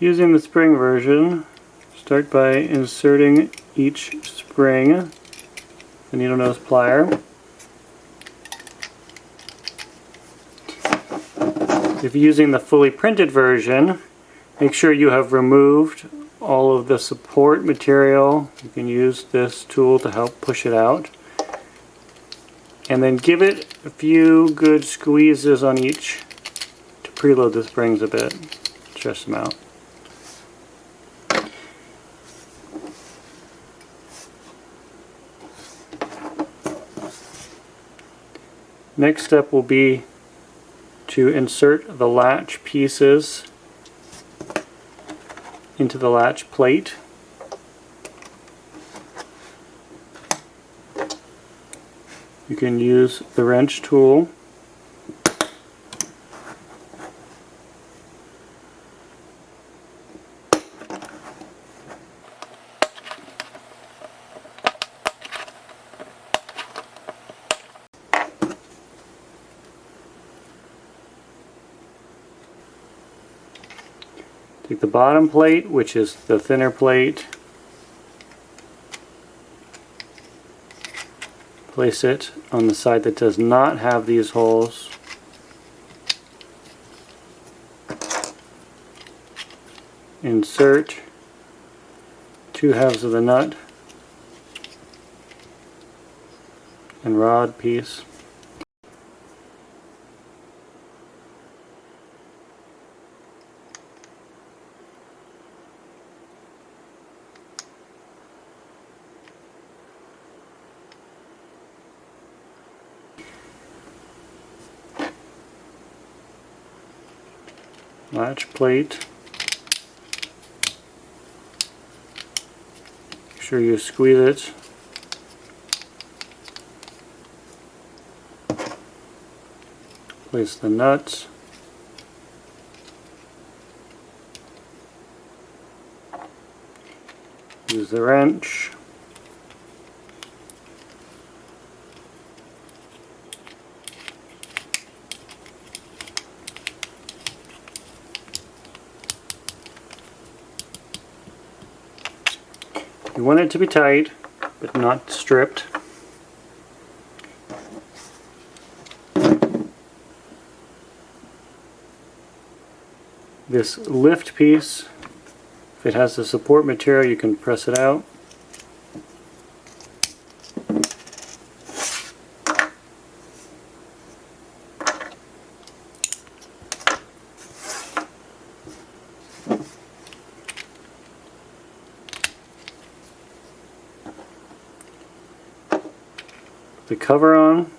Using the spring version, start by inserting each spring, the needle nose plier. If you're using the fully printed version, make sure you have removed all of the support material. You can use this tool to help push it out. And then give it a few good squeezes on each to preload the springs a bit, stretch them out. Next step will be to insert the latch pieces into the latch plate. You can use the wrench tool. Take the bottom plate, which is the thinner plate, place it on the side that does not have these holes. Insert 2 halves of the nut and rod piece. Latch plate. Make sure you squeeze it. Place the nuts. Use the wrench. You want it to be tight, but not stripped. This lift piece, if it has the support material, you can press it out. The cover on.